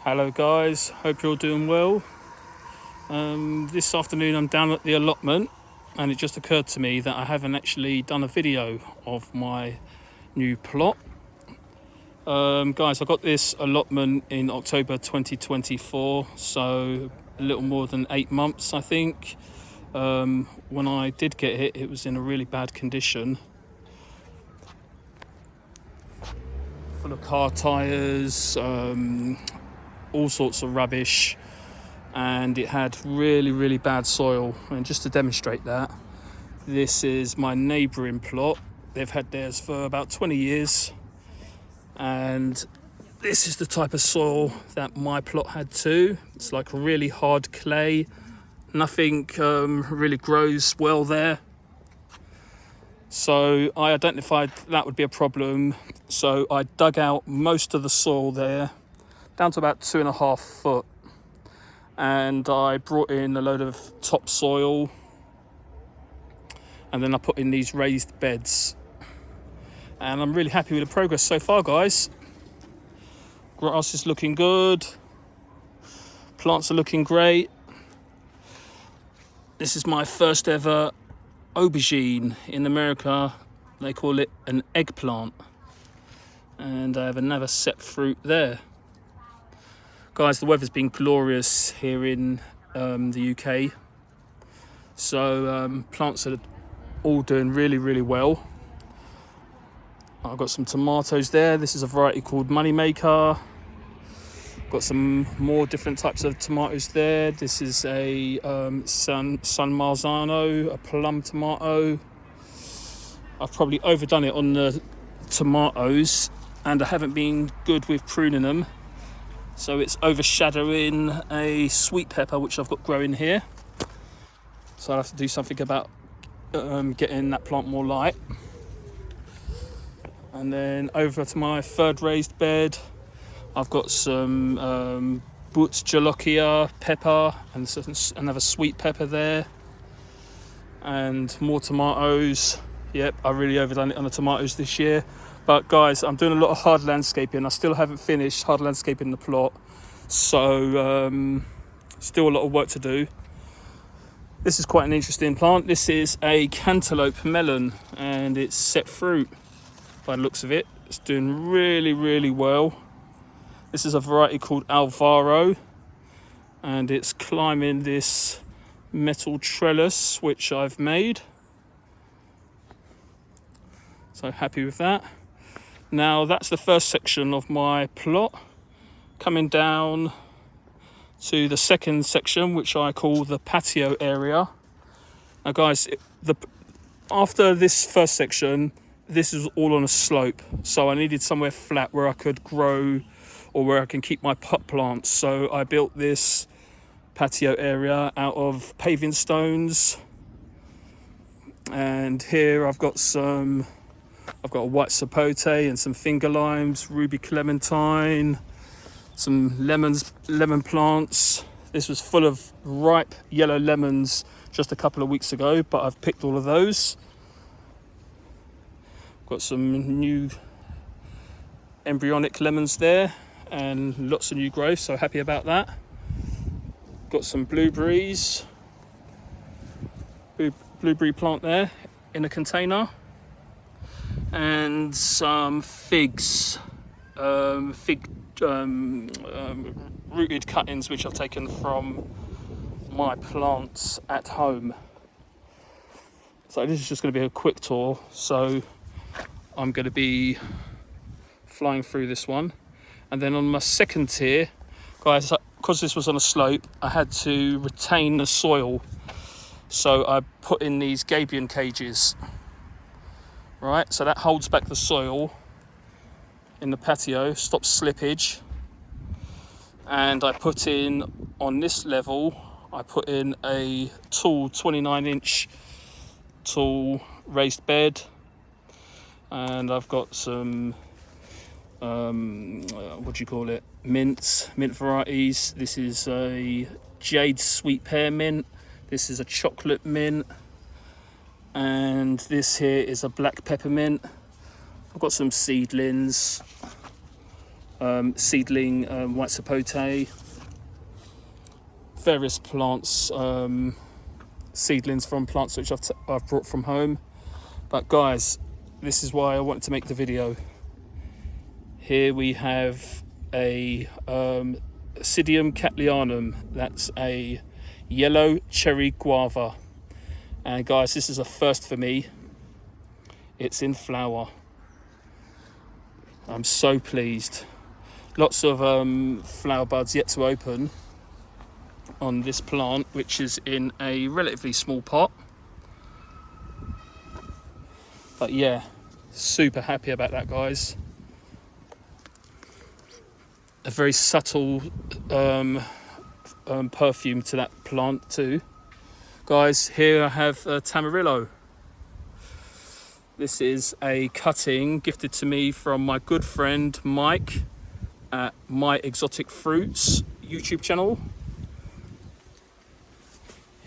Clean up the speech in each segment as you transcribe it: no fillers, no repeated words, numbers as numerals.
Hello guys, hope you're doing well. This afternoon I'm down at the allotment and it just occurred to me that I haven't actually done a video of my new plot. Guys, I got this allotment in October 2024, so a little more than 8 months I think. When I did get it, it was in a really bad condition. Full of car tyres, all sorts of rubbish, and it had really bad soil. And just to demonstrate that, this is my neighbouring plot. They've had theirs for about 20 years, and this is the type of soil that my plot had too. It's like really hard clay. Nothing really grows well there. So I identified that would be a problem. So I dug out most of the soil there, down to about 2.5 foot. And I brought in a load of topsoil. And then I put in these raised beds. And I'm really happy with the progress so far, guys. Grass is looking good. Plants are looking great. This is my first ever aubergine. In America, they call it an eggplant. And I have another set fruit there. Guys, the weather's been glorious here in the UK. So plants are all doing really well. I've got some tomatoes there. This is a variety called Moneymaker. Got some more different types of tomatoes there. This is a San Marzano, a plum tomato. I've probably overdone it on the tomatoes, and I haven't been good with pruning them. So it's overshadowing a sweet pepper, which I've got growing here. So I'll have to do something about getting that plant more light. And then over to my third raised bed, I've got some Boots Jolokia pepper and another sweet pepper there. And more tomatoes. Yep, I really overdone it on the tomatoes this year. But guys, I'm doing a lot of hard landscaping. I still haven't finished hard landscaping the plot. So still a lot of work to do. This is quite an interesting plant. This is a cantaloupe melon and it's set fruit by the looks of it. It's doing really well. This is a variety called Alvaro, and it's climbing this metal trellis which I've made. So happy with that. Now that's the first section of my plot. Coming down to the second section, which I call the patio area. Now guys, after this first section, this is all on a slope. So I needed somewhere flat where I could grow, or where I can keep my pot plants. So I built this patio area out of paving stones. And here I've got a white sapote and some finger limes, ruby clementine, some lemon plants. This was full of ripe yellow lemons just a couple of weeks ago, but I've picked all of those. Got some new embryonic lemons there and lots of new growth, so happy about that. Got some blueberries, blueberry plant there in a container, and some figs, rooted cuttings which I've taken from my plants at home. So this is just going to be a quick tour, so I'm going to be flying through this one. And then on my second tier, guys, because this was on a slope, I had to retain the soil. So I put in these gabion cages, right? So that holds back the soil in the patio, stops slippage. And I put in, on this level, I put in a tall 29-inch tall raised bed. And I've got some mint varieties. This is a jade sweet pear mint. This is a chocolate mint, and this here is a black peppermint. I've got some seedlings, seedling white sapote, various plants, seedlings from plants which I've brought from home. But guys, this is why I wanted to make the video. Here we have a Psidium cattleyanum. That's a yellow cherry guava. And guys, this is a first for me. It's in flower. I'm so pleased. Lots of flower buds yet to open on this plant, which is in a relatively small pot. But yeah, super happy about that, guys. A very subtle perfume to that plant too. Guys, here I have Tamarillo. This is a cutting gifted to me from my good friend Mike at My Exotic Fruits YouTube channel.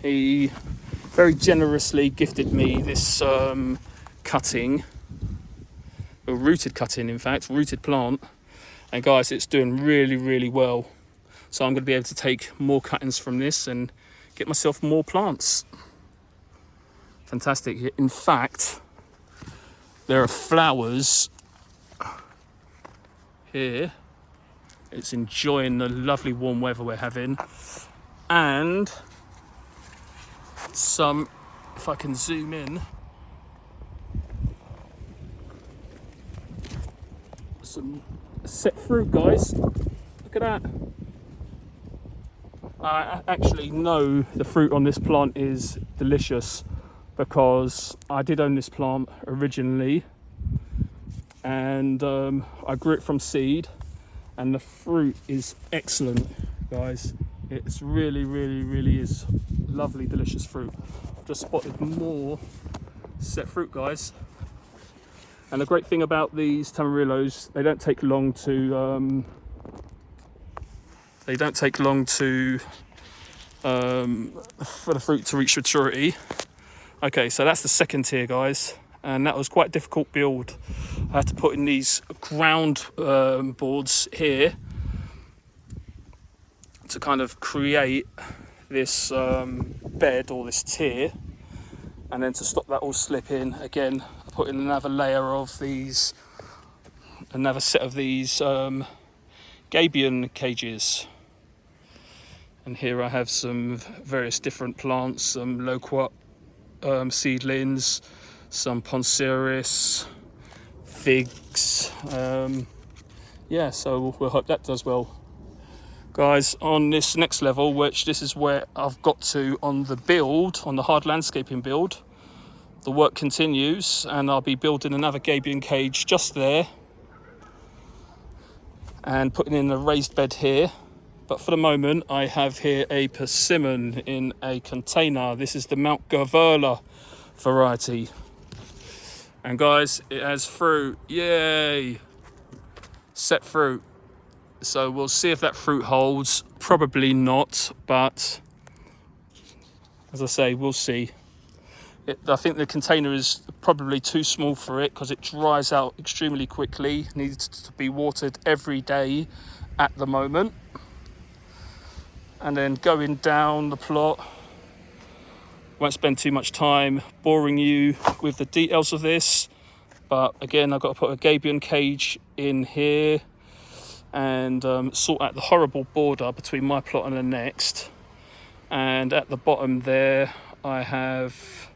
He very generously gifted me this cutting, a rooted cutting, in fact, rooted plant. And guys, it's doing really, really well. So I'm going to be able to take more cuttings from this and get myself more plants. Fantastic. In fact, there are flowers here. It's enjoying the lovely warm weather we're having. And some, if I can zoom in, some set fruit, guys. Look at that. I actually know the fruit on this plant is delicious because I did own this plant originally, and I grew it from seed, and the fruit is excellent, guys. It's really, really, really is lovely, delicious fruit. I've just spotted more set fruit, guys. And the great thing about these Tamarillos, they don't take long to for the fruit to reach maturity. Okay, so that's the second tier, guys, and that was quite a difficult build. I had to put in these ground boards here to kind of create this bed or this tier, and then to stop that all slipping, again I put in another layer of these, another set of these gabion cages. And here I have some various different plants, some loquat seedlings, some ponceris, figs. Yeah, so we'll hope that does well. Guys, on this next level, which this is where I've got to on the build, on the hard landscaping build, the work continues, and I'll be building another gabion cage just there and putting in a raised bed here. But for the moment, I have here a persimmon in a container. This is the Mount Gaverla variety. And guys, it has fruit. Yay! Set fruit. So we'll see if that fruit holds. Probably not, but as I say, we'll see. I think the container is probably too small for it because it dries out extremely quickly. Needs to be watered every day at the moment. And then going down the plot, won't spend too much time boring you with the details of this, but again, I've got to put a gabion cage in here and sort out the horrible border between my plot and the next. And at the bottom there, I have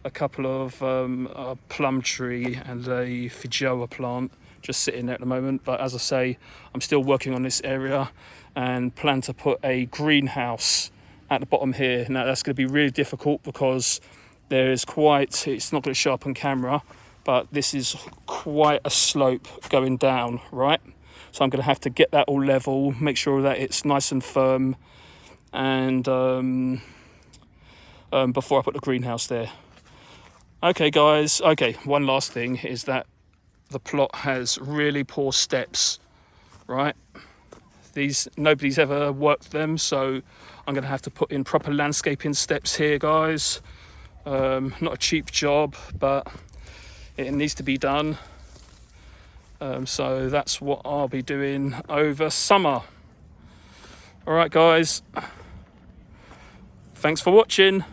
a couple of a plum tree and a feijoa plant just sitting there at the moment. But as I say, I'm still working on this area and plan to put a greenhouse at the bottom here. Now that's going to be really difficult because it's not going to show up on camera, but this is quite a slope going down, right? So I'm going to have to get that all level, make sure that it's nice and firm, and before I put the greenhouse there. Okay guys, one last thing is that the plot has really poor steps, right? Nobody's ever worked them, so I'm going to have to put in proper landscaping steps here, guys. Not a cheap job, but it needs to be done. So that's what I'll be doing over summer. All right, guys. Thanks for watching.